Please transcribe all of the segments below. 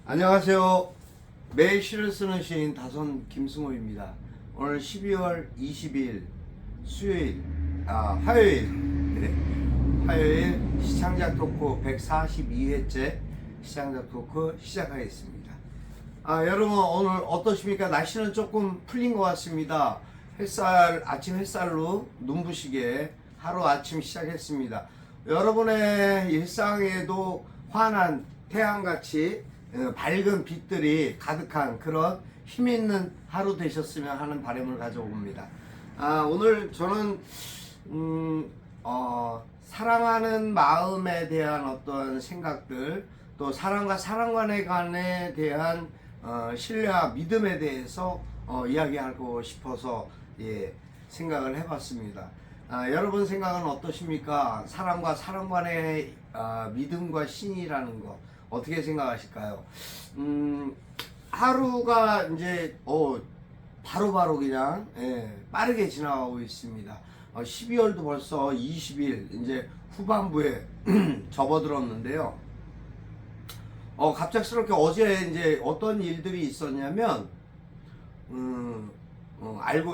안녕하세요. 매일 시를 쓰는 시인 다선 김승호입니다. 오늘 12월 20일 수요일, 화요일, 화요일 시창작 토크 142회째 시창작 토크 시작하겠습니다. 여러분 오늘 어떠십니까? 날씨는 조금 풀린 것 같습니다. 아침 햇살로 눈부시게 하루 아침 시작했습니다. 여러분의 일상에도 환한 태양같이 밝은 빛들이 가득한 그런 힘있는 하루 되셨으면 하는 바람을 가져봅니다. 오늘 저는 사랑하는 마음에 대한 어떤 생각들, 또 사랑과 사랑 간에 대한 신뢰와 믿음에 대해서 이야기하고 싶어서 생각을 해봤습니다. 여러분 생각은 어떠십니까? 사랑과 사랑 간의 믿음과 신이라는 거 어떻게 생각하실까요? 하루가 이제 바로바로 그냥 빠르게 지나가고 있습니다. 12월도 벌써 20일 이제 후반부에 접어들었는데요. 갑작스럽게 어제 이제 어떤 일들이 있었냐면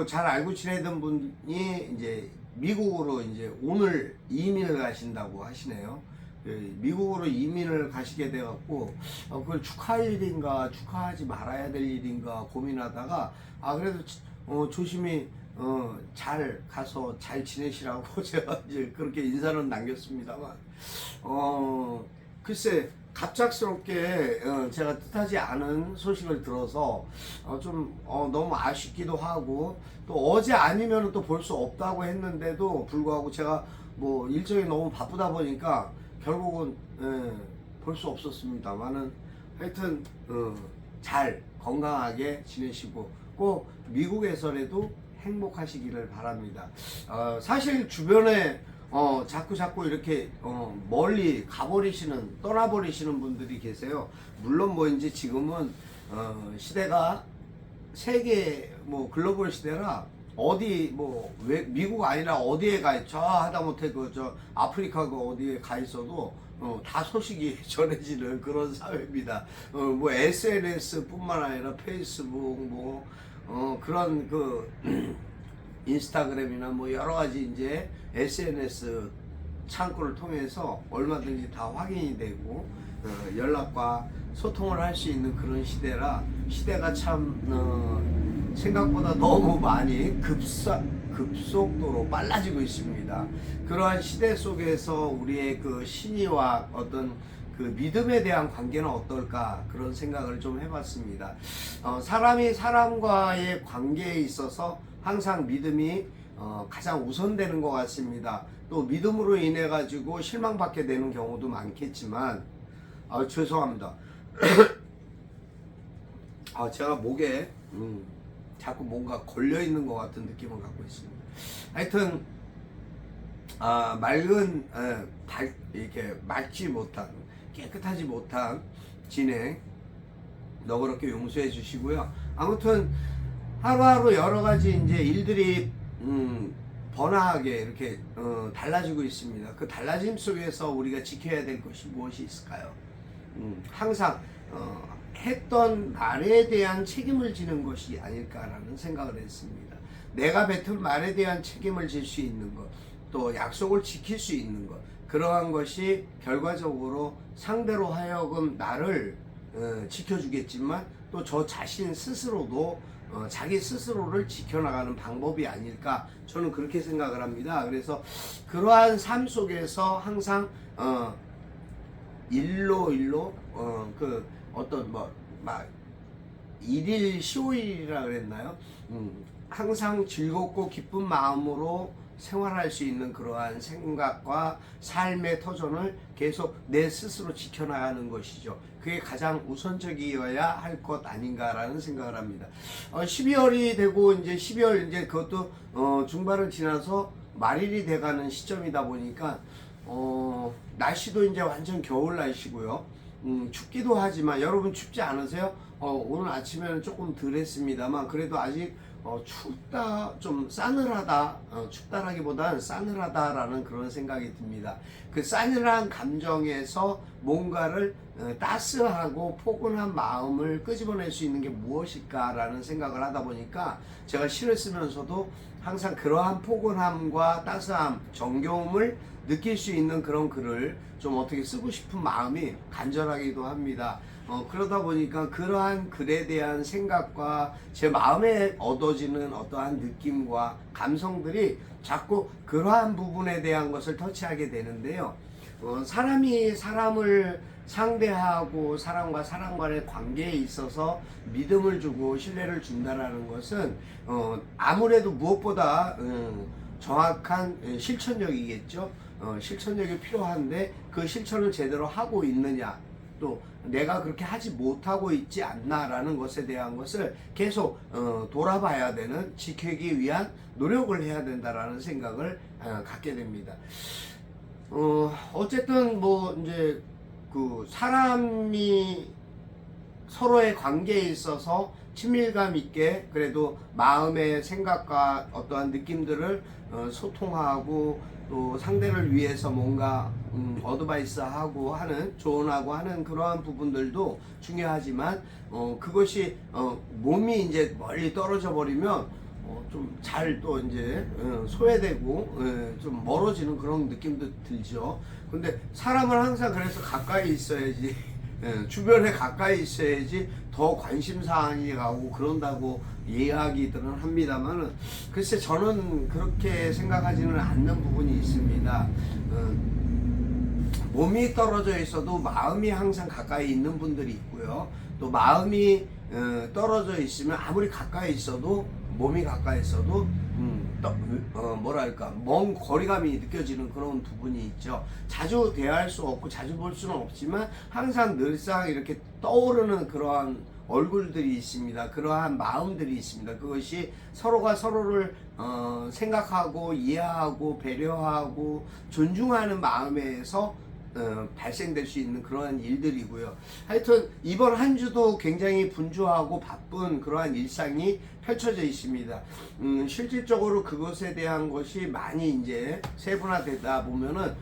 잘 알고 지내던 분이 이제 미국으로 이제 오늘 이민을 가신다고 하시네요. 미국으로 이민을 가시게 돼갖고 그걸 축하할 일인가 축하하지 말아야 될 일인가 고민하다가 그래도 조심히 잘 가서 잘 지내시라고 제가 이제 그렇게 인사는 남겼습니다만 글쎄 갑작스럽게 제가 뜻하지 않은 소식을 들어서 좀 너무 아쉽기도 하고, 또 어제 아니면 또 볼 수 없다고 했는데도 불구하고 제가 뭐 일정이 너무 바쁘다 보니까 결국은 볼 수 없었습니다만은 하여튼 잘 건강하게 지내시고 꼭 미국에서라도 행복하시기를 바랍니다. 사실 주변에 자꾸 이렇게 멀리 떠나버리시는 분들이 계세요. 물론 뭐 이제 지금은 시대가 세계 뭐 글로벌 시대라 어디 뭐 왜 미국 아니라 어디에 가 있죠? 하다못해 저 아프리카 어디에 가 있어도 다 소식이 전해지는 그런 사회입니다. 뭐 SNS뿐만 아니라 페이스북 그런 인스타그램이나 뭐 여러 가지 이제 SNS 창구를 통해서 얼마든지 다 확인이 되고 연락과 소통을 할 수 있는 그런 시대가 참 생각보다 너무 많이 급속도로 빨라지고 있습니다. 그러한 시대 속에서 우리의 그 신의와 어떤 그 믿음에 대한 관계는 어떨까 그런 생각을 좀 해봤습니다. 사람이 사람과의 관계에 있어서 항상 믿음이 가장 우선되는 것 같습니다. 또 믿음으로 인해 가지고 실망받게 되는 경우도 많겠지만 죄송합니다. 제가 목에 자꾸 뭔가 걸려 있는 것 같은 느낌을 갖고 있습니다. 하여튼 이렇게 맑지 못한 깨끗하지 못한 진행 너그럽게 용서해 주시고요. 아무튼 하루하루 여러 가지 이제 일들이 번화하게 이렇게 달라지고 있습니다. 그 달라짐 속에서 우리가 지켜야 될 것이 무엇이 있을까요? 항상 했던 말에 대한 책임을 지는 것이 아닐까라는 생각을 했습니다. 내가 뱉은 말에 대한 책임을 질 수 있는 것, 또 약속을 지킬 수 있는 것, 그러한 것이 결과적으로 상대로 하여금 나를 지켜주겠지만 또 저 자신 스스로도 자기 스스로를 지켜나가는 방법이 아닐까 저는 그렇게 생각을 합니다. 그래서 그러한 삶 속에서 항상 일로 일일 시오일이라 그랬나요? 항상 즐겁고 기쁜 마음으로 생활할 수 있는 그러한 생각과 삶의 터전을 계속 내 스스로 지켜나가는 것이죠. 그게 가장 우선적이어야 할 것 아닌가라는 생각을 합니다. 12월이 되고 이제 12월 이제 그것도 중반을 지나서 말일이 돼가는 시점이다 보니까 날씨도 이제 완전 겨울 날씨고요. 춥기도 하지만 여러분 춥지 않으세요? 오늘 아침에는 조금 덜 했습니다만 그래도 아직 춥다, 좀 싸늘하다, 춥다라기보다는 싸늘하다라는 그런 생각이 듭니다. 그 싸늘한 감정에서 뭔가를 따스하고 포근한 마음을 끄집어낼 수 있는 게 무엇일까라는 생각을 하다 보니까 제가 시를 쓰면서도 항상 그러한 포근함과 따스함, 정겨움을 느낄 수 있는 그런 글을 좀 어떻게 쓰고 싶은 마음이 간절하기도 합니다. 그러다 보니까 그러한 글에 대한 생각과 제 마음에 얻어지는 어떠한 느낌과 감성들이 자꾸 그러한 부분에 대한 것을 터치하게 되는데요. 사람이 사람을 상대하고 사람과 사람 간의 관계에 있어서 믿음을 주고 신뢰를 준다라는 것은 아무래도 무엇보다 정확한 실천력이겠죠. 실천력이 필요한데 그 실천을 제대로 하고 있느냐, 또 내가 그렇게 하지 못하고 있지 않나라는 것에 대한 것을 계속 돌아봐야 되는, 지키기 위한 노력을 해야 된다라는 생각을 갖게 됩니다. 어쨌든 뭐 이제 그 사람이 서로의 관계에 있어서 친밀감 있게 그래도 마음의 생각과 어떠한 느낌들을 소통하고 또 상대를 위해서 뭔가 어드바이스하고 하는, 조언하고 하는 그러한 부분들도 중요하지만 그것이 몸이 이제 멀리 떨어져 버리면 좀 잘 또 이제 소외되고 좀 멀어지는 그런 느낌도 들죠. 근데 사람은 항상 그래서 가까이 있어야지 주변에 가까이 있어야지 더 관심사항이 가고 그런다고 이야기들은 합니다만은, 글쎄 저는 그렇게 생각하지는 않는 부분이 있습니다. 몸이 떨어져 있어도 마음이 항상 가까이 있는 분들이 있고요. 또 마음이 떨어져 있으면 아무리 가까이 있어도, 몸이 가까이 있어도 뭐랄까 먼 거리감이 느껴지는 그런 부분이 있죠. 자주 대할 수 없고 자주 볼 수는 없지만 항상 늘상 이렇게 떠오르는 그러한 얼굴들이 있습니다. 그러한 마음들이 있습니다. 그것이 서로가 서로를 생각하고 이해하고 배려하고 존중하는 마음에서 발생될 수 있는 그러한 일들이고요. 하여튼 이번 한 주도 굉장히 분주하고 바쁜 그러한 일상이 펼쳐져 있습니다. 실질적으로 그것에 대한 것이 많이 이제 세분화되다 보면은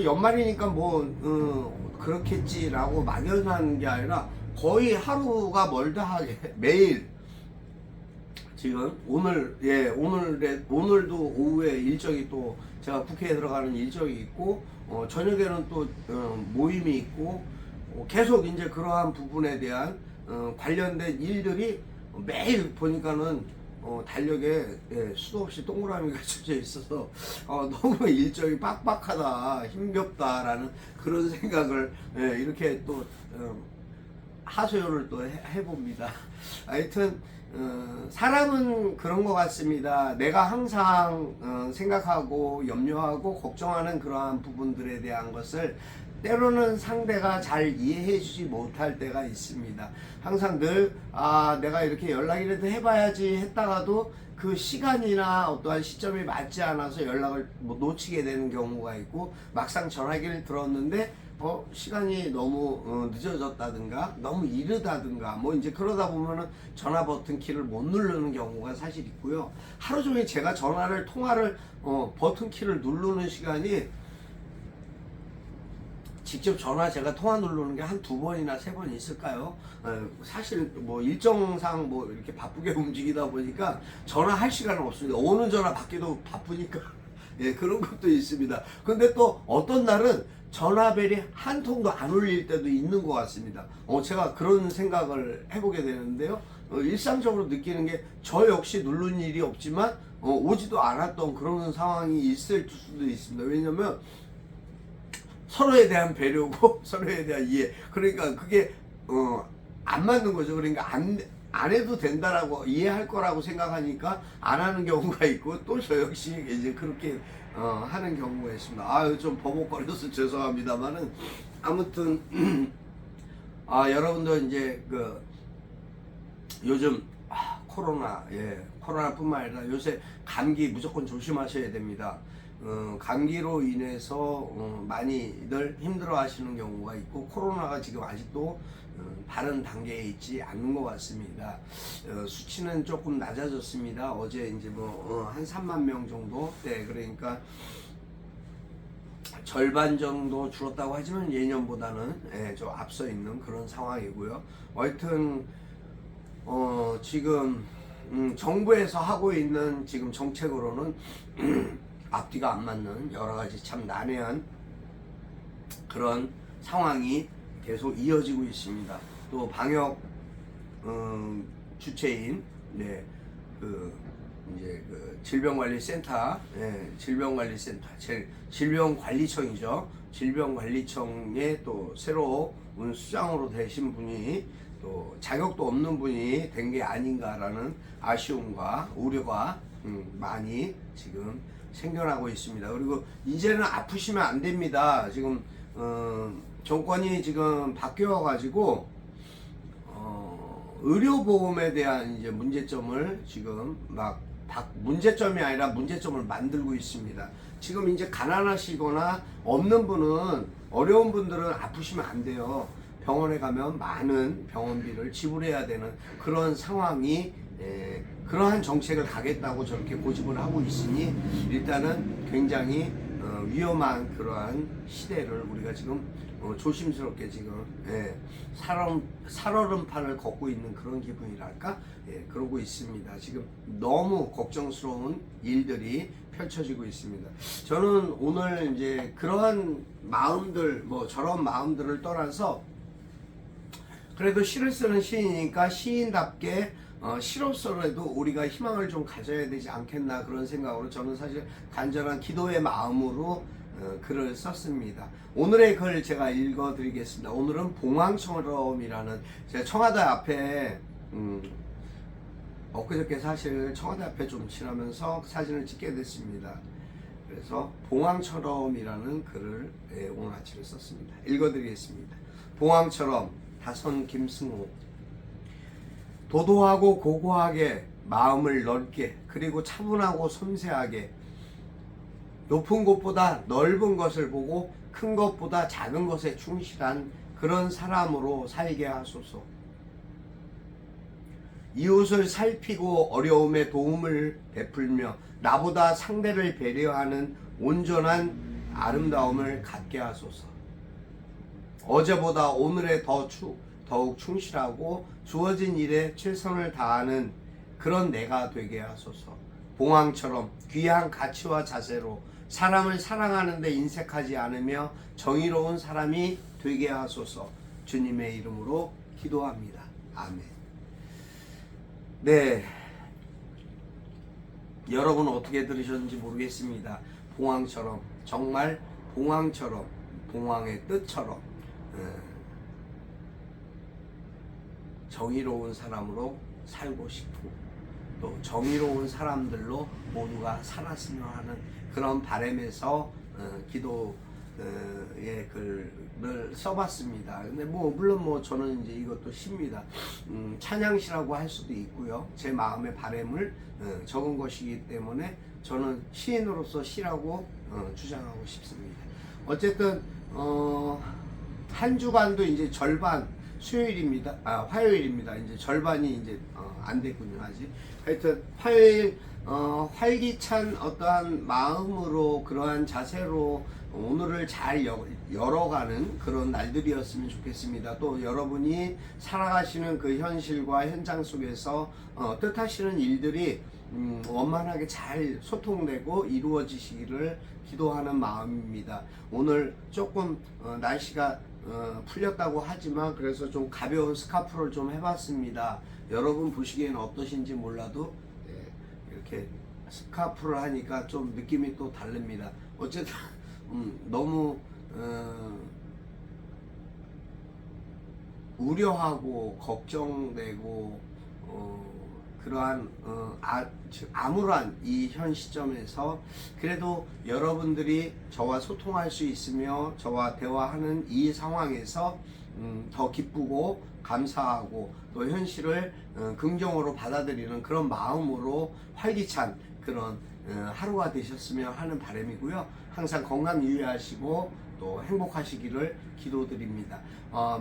연말이니까 뭐 그렇겠지라고 막연한 게 아니라 거의 하루가 멀다 하게 매일 지금 오늘도 오후에 일정이, 또 제가 국회에 들어가는 일정이 있고 저녁에는 또 모임이 있고 계속 이제 그러한 부분에 대한 관련된 일들이 매일 보니까는 달력에 수도 없이 동그라미가 쳐져 있어서 너무 일정이 빡빡하다, 힘겹다라는 그런 생각을 이렇게 또 하소연을 또 해봅니다. 하여튼 사람은 그런 것 같습니다. 내가 항상 생각하고 염려하고 걱정하는 그러한 부분들에 대한 것을 때로는 상대가 잘 이해해 주지 못할 때가 있습니다. 항상 늘 내가 이렇게 연락이라도 해봐야지 했다가도 그 시간이나 어떠한 시점이 맞지 않아서 연락을 놓치게 되는 경우가 있고, 막상 전화기를 들었는데 시간이 너무 늦어졌다든가 너무 이르다든가 뭐 이제 그러다 보면은 전화 버튼 키를 못 누르는 경우가 사실 있고요. 하루 종일 제가 통화를 버튼 키를 누르는 시간이, 직접 제가 통화 누르는 게 한 2번이나 3번 있을까요? 사실 뭐 일정상 뭐 이렇게 바쁘게 움직이다 보니까 전화할 시간은 없습니다. 오는 전화 받기도 바쁘니까 그런 것도 있습니다. 근데 또 어떤 날은 전화벨이 한 통도 안 울릴 때도 있는 것 같습니다. 제가 그런 생각을 해보게 되는데요. 일상적으로 느끼는 게 저 역시 누른 일이 없지만 오지도 않았던 그런 상황이 있을 수도 있습니다. 왜냐면 서로에 대한 배려고 서로에 대한 이해, 그러니까 그게 안 맞는 거죠. 그러니까 안 해도 된다라고 이해할 거라고 생각하니까 안 하는 경우가 있고, 또 저 역시 이제 그렇게 하는 경우가 있습니다. 좀 버벅거려서 죄송합니다만은, 아무튼 여러분들 이제 요즘 코로나뿐만 아니라 요새 감기 무조건 조심하셔야 됩니다. 감기로 인해서 많이들 힘들어 하시는 경우가 있고, 코로나가 지금 아직도 바른 단계에 있지 않는 것 같습니다. 수치는 조금 낮아졌습니다. 어제 이제 한 3만 명 정도. 네, 그러니까 절반 정도 줄었다고 하지만 예년보다는 좀 앞서 있는 그런 상황이고요. 하여튼 지금 정부에서 하고 있는 지금 정책으로는 앞뒤가 안 맞는 여러 가지 참 난해한 그런 상황이 계속 이어지고 있습니다. 또 방역 주체인 질병관리센터, 질병관리센터, 질병관리청이죠. 질병관리청에 또 새로운 수장으로 되신 분이 또 자격도 없는 분이 된 게 아닌가라는 아쉬움과 우려가 많이 지금 생겨나고 있습니다. 그리고 이제는 아프시면 안 됩니다. 지금 정권이 지금 바뀌어 가지고 의료보험에 대한 이제 문제점을 지금 문제점이 아니라 문제점을 만들고 있습니다. 지금 이제 가난하시거나 없는 분은, 어려운 분들은 아프시면 안 돼요. 병원에 가면 많은 병원비를 지불해야 되는 그런 상황이, 그러한 정책을 가겠다고 저렇게 고집을 하고 있으니 일단은 굉장히 위험한 그러한 시대를 우리가 지금 조심스럽게 지금 살얼음판을 걷고 있는 그런 기분이랄까, 그러고 있습니다. 지금 너무 걱정스러운 일들이 펼쳐지고 있습니다. 저는 오늘 이제 그러한 마음들, 저런 마음들을 떠나서 그래도 시를 쓰는 시인이니까 시인답게 시로서라도 우리가 희망을 좀 가져야 되지 않겠나, 그런 생각으로 저는 사실 간절한 기도의 마음으로 글을 썼습니다. 오늘의 글 제가 읽어드리겠습니다. 오늘은 봉황처럼이라는, 제가 청와대 앞에 엊그저께 사실 청와대 앞에 좀 지나면서 사진을 찍게 됐습니다. 그래서 봉황처럼이라는 글을 오늘 아침에 썼습니다. 읽어드리겠습니다. 봉황처럼, 다선 김승호. 도도하고 고고하게, 마음을 넓게, 그리고 차분하고 섬세하게, 높은 곳보다 넓은 것을 보고 큰 것보다 작은 것에 충실한 그런 사람으로 살게 하소서. 이웃을 살피고 어려움에 도움을 베풀며 나보다 상대를 배려하는 온전한 아름다움을 갖게 하소서. 어제보다 오늘에 더욱 충실하고 주어진 일에 최선을 다하는 그런 내가 되게 하소서. 봉황처럼 귀한 가치와 자세로 사람을 사랑하는 데 인색하지 않으며 정의로운 사람이 되게 하소서. 주님의 이름으로 기도합니다. 아멘. 네, 여러분 어떻게 들으셨는지 모르겠습니다. 봉황처럼, 정말 봉황처럼, 봉황의 뜻처럼 정의로운 사람으로 살고 싶고, 또 정의로운 사람들로 모두가 살았으면 하는 그런 바람에서 기도의 글을 써봤습니다. 근데 물론 저는 이제 이것도 시입니다. 찬양시라고 할 수도 있고요. 제 마음의 바람을 적은 것이기 때문에 저는 시인으로서 시라고 주장하고 싶습니다. 어쨌든 한 주간도 이제 절반, 수요일입니다. 화요일입니다. 이제 절반이 이제 안 됐군요, 아직. 하여튼 화요일 활기찬 어떠한 마음으로, 그러한 자세로 오늘을 잘 열어가는 그런 날들이었으면 좋겠습니다. 또 여러분이 살아가시는 그 현실과 현장 속에서 뜻하시는 일들이 원만하게 잘 소통되고 이루어지시기를 기도하는 마음입니다. 오늘 조금 날씨가 풀렸다고 하지만 그래서 좀 가벼운 스카프를 좀 해봤습니다. 여러분 보시기에는 어떠신지 몰라도 이렇게 스카프를 하니까 좀 느낌이 또 다릅니다. 어쨌든 너무 우려하고 걱정되고 그러한 암울한 이 현 시점에서 그래도 여러분들이 저와 소통할 수 있으며 저와 대화하는 이 상황에서 더 기쁘고 감사하고 또 현실을 긍정으로 받아들이는 그런 마음으로 활기찬 그런 하루가 되셨으면 하는 바람이고요. 항상 건강 유의하시고 또 행복하시기를 기도드립니다.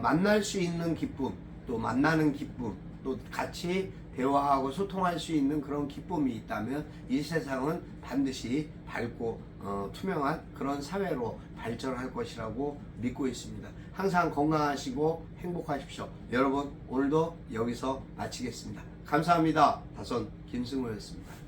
만날 수 있는 기쁨, 또 만나는 기쁨, 또 같이 대화하고 소통할 수 있는 그런 기쁨이 있다면 이 세상은 반드시 밝고 투명한 그런 사회로 발전할 것이라고 믿고 있습니다. 항상 건강하시고 행복하십시오. 여러분 오늘도 여기서 마치겠습니다. 감사합니다. 다선 김승호였습니다.